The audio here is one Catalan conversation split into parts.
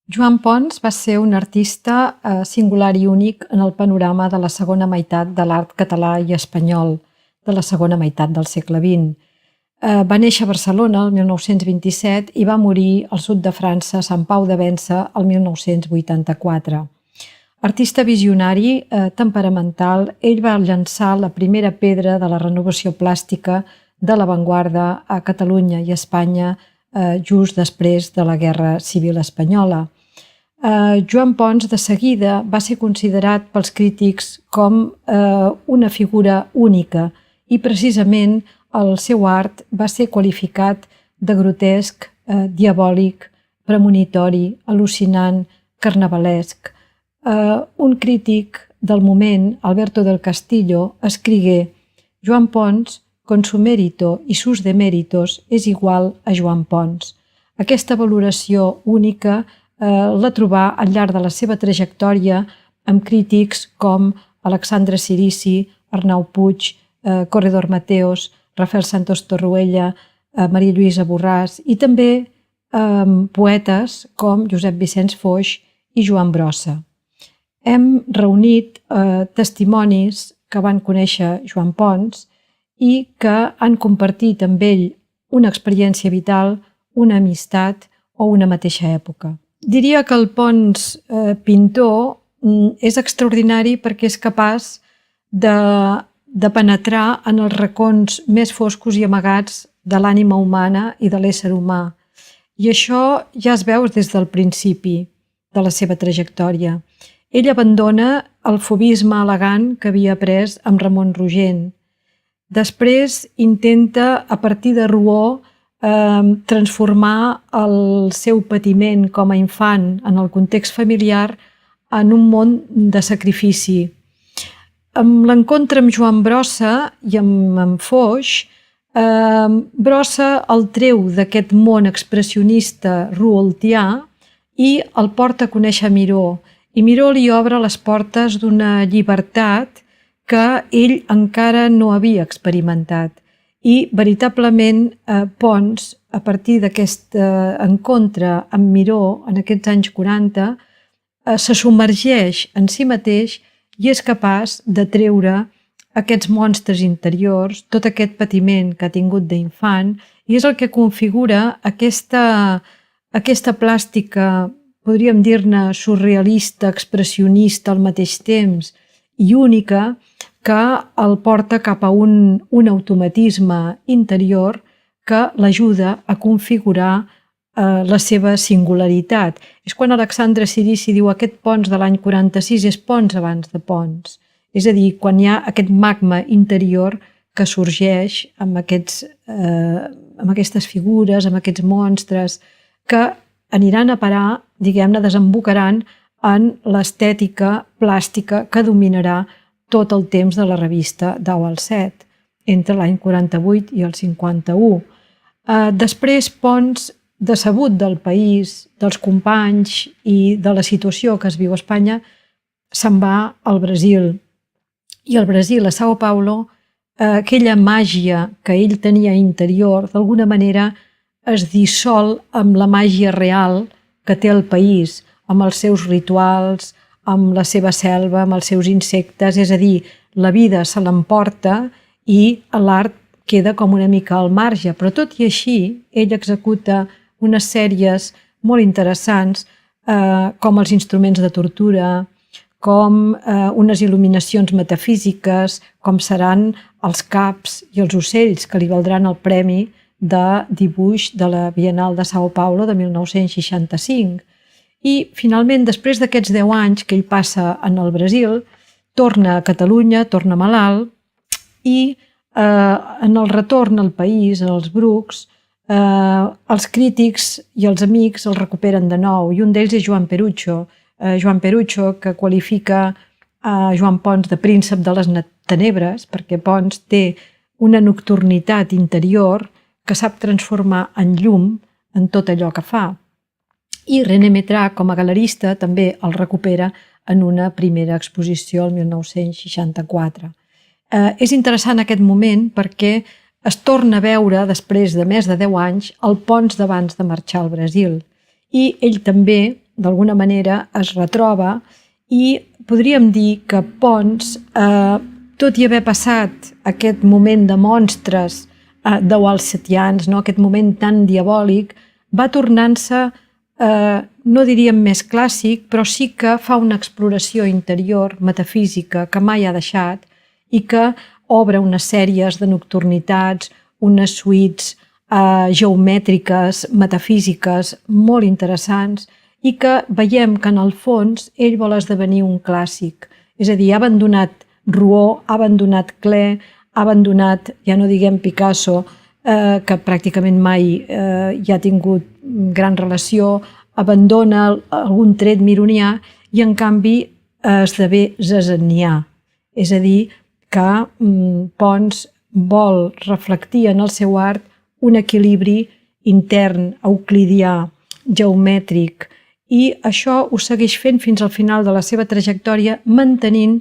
Joan Pons va ser un artista singular i únic en el panorama de la segona meitat de l'art català i espanyol de la segona meitat del segle XX. Va néixer a Barcelona el 1927 i va morir al sud de França, a Sant Pau de Vença, el 1984. Artista visionari, temperamental, ell va llançar la primera pedra de la renovació plàstica de l'avantguarda a Catalunya i Espanya just després de la Guerra Civil Espanyola. Joan Pons de seguida va ser considerat pels crítics com una figura única i precisament el seu art va ser qualificat de grotesc, diabòlic, premonitori, al·lucinant, carnavalesc. Un crític del moment, Alberto del Castillo, escrigué: Joan Pons, con su mérito y sus deméritos, és igual a Joan Pons. Aquesta valoració única la trobà al llarg de la seva trajectòria amb crítics com Alexandre Cirici, Arnau Puig, Corredor Mateos, Rafael Santos Torroella, Maria Lluïsa Borràs i també poetes com Josep Vicenç Foix i Joan Brossa. Hem reunit testimonis que van conèixer Joan Pons i que han compartit amb ell una experiència vital, una amistat o una mateixa època. Diria que el Pons pintor és extraordinari perquè és capaç de penetrar en els racons més foscos i amagats de l'ànima humana i de l'ésser humà. I això ja es veu des del principi de la seva trajectòria. Ell abandona el fobisme elegant que havia après amb Ramon Rogent. Després intenta, a partir de Rouault, transformar el seu patiment com a infant en el context familiar en un món de sacrifici. Amb l'encontre amb Joan Brossa i amb Foix, Brossa el treu d'aquest món expressionista rouaultià i el porta a conèixer Miró. I Miró li obre les portes d'una llibertat que ell encara no havia experimentat. I veritablement Pons, a partir d'aquest encontre amb Miró en aquests anys 40, se submergeix en si mateix i és capaç de treure aquests monstres interiors, tot aquest patiment que ha tingut d'infant, i és el que configura aquesta plàstica, podríem dir-ne surrealista, expressionista al mateix temps i única, que el porta cap a un automatisme interior que l'ajuda a configurar la seva singularitat. És quan Alexandre Cirici diu aquest Pons de l'any 46 és Pons abans de Pons. És a dir, quan hi ha aquest magma interior que sorgeix amb aquestes figures, amb aquests monstres, que aniran a parar, diguem-ne, desembocaran en l'estètica plàstica que dominarà tot el temps de la revista Dau al Set, entre l'any 48 i el 51. Després, Pons, decebut del país, dels companys i de la situació que es viu a Espanya, se'n va al Brasil. I al Brasil, a São Paulo, aquella màgia que ell tenia interior, d'alguna manera es dissol amb la màgia real que té el país, amb els seus rituals, amb la seva selva, amb els seus insectes, és a dir, la vida se l'emporta i l'art queda com una mica al marge. Però tot i així, ell executa unes sèries molt interessants, com els instruments de tortura, com unes il·luminacions metafísiques, com seran els caps i els ocells que li valdran el premi de dibuix de la Bienal de São Paulo de 1965. I, finalment, després d'aquests 10 anys que ell passa en el Brasil, torna a Catalunya, torna malalt, i en el retorn al país, en els Brucs, els crítics i els amics el recuperen de nou, i un d'ells és Joan Perucho. Joan Perucho, que qualifica a Joan Pons de príncep de les tenebres, perquè Pons té una nocturnitat interior que sap transformar en llum en tot allò que fa. I René Métra, com a galerista, també el recupera en una primera exposició el 1964. És interessant aquest moment perquè es torna a veure, després de més de 10 anys, el Pons d'abans de marxar al Brasil. I ell també d'alguna manera es retroba i podríem dir que Pons, tot i haver passat aquest moment de monstres d'Oalsetians, no? Aquest moment tan diabòlic, va tornant-se, no diríem més clàssic, però sí que fa una exploració interior, metafísica, que mai ha deixat i que obre unes sèries de nocturnitats, unes suites geomètriques, metafísiques, molt interessants i que veiem que en el fons ell vol esdevenir un clàssic. És a dir, ha abandonat Rouault, ha abandonat Klee, ha abandonat, ja no diguem Picasso, que pràcticament mai hi ha tingut gran relació, abandona algun tret mironià i en canvi esdevé cézannià. És a dir, que Pons vol reflectir en el seu art un equilibri intern, euclidià, geomètric, i això ho segueix fent fins al final de la seva trajectòria, mantenint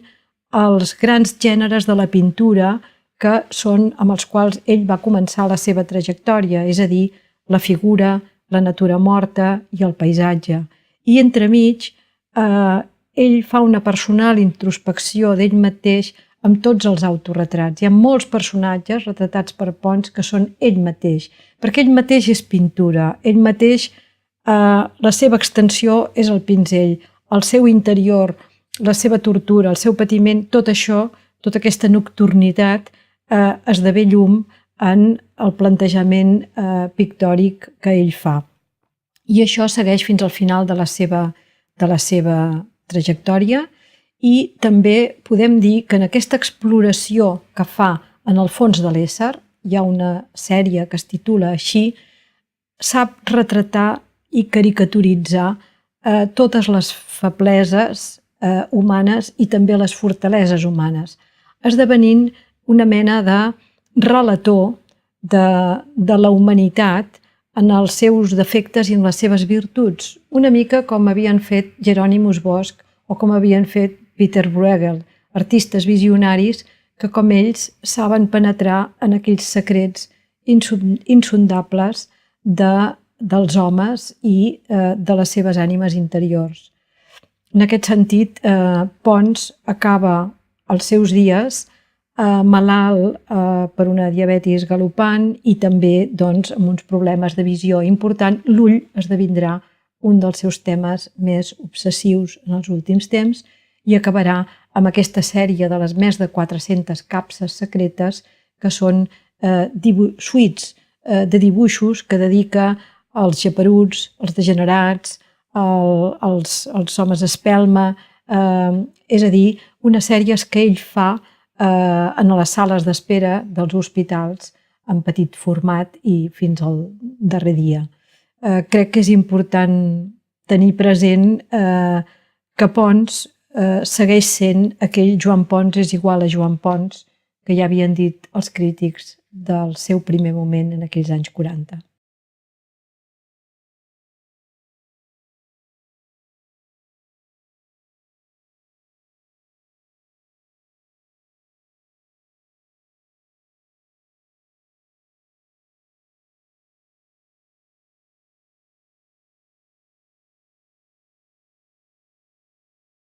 els grans gèneres de la pintura que són amb els quals ell va començar la seva trajectòria, és a dir, la figura, la natura morta i el paisatge. I entremig, ell fa una personal introspecció d'ell mateix amb tots els autorretrats. Hi ha molts personatges retratats per Pons que són ell mateix, perquè ell mateix és pintura, ell mateix, la seva extensió és el pinzell, el seu interior, la seva tortura, el seu patiment, tot això, tota aquesta nocturnitat esdevé llum en el plantejament pictòric que ell fa. I això segueix fins al final de la seva trajectòria i també podem dir que en aquesta exploració que fa en el fons de l'ésser, hi ha una sèrie que es titula així, sap retratar i caricaturitzar totes les febleses humanes i també les fortaleses humanes, esdevenint una mena de relator de la humanitat en els seus defectes i en les seves virtuts, una mica com havien fet Jerònimus Bosch o com havien fet Peter Bruegel, artistes visionaris que, com ells, saben penetrar en aquells secrets insondables dels homes i de les seves ànimes interiors. En aquest sentit, Pons acaba els seus dies malalt per una diabetis galopant i també amb uns problemes de visió important. L'ull esdevindrà un dels seus temes més obsessius en els últims temps i acabarà amb aquesta sèrie de les més de 400 capses secretes que són suites de dibuixos que dedica als geperuts, als degenerats, als homes espelma, és a dir, unes sèries que ell fa en les sales d'espera dels hospitals en petit format i fins al darrer dia. Crec que és important tenir present que Pons segueix sent aquell Joan Pons és igual a Joan Pons que ja havien dit els crítics del seu primer moment en aquells anys 40.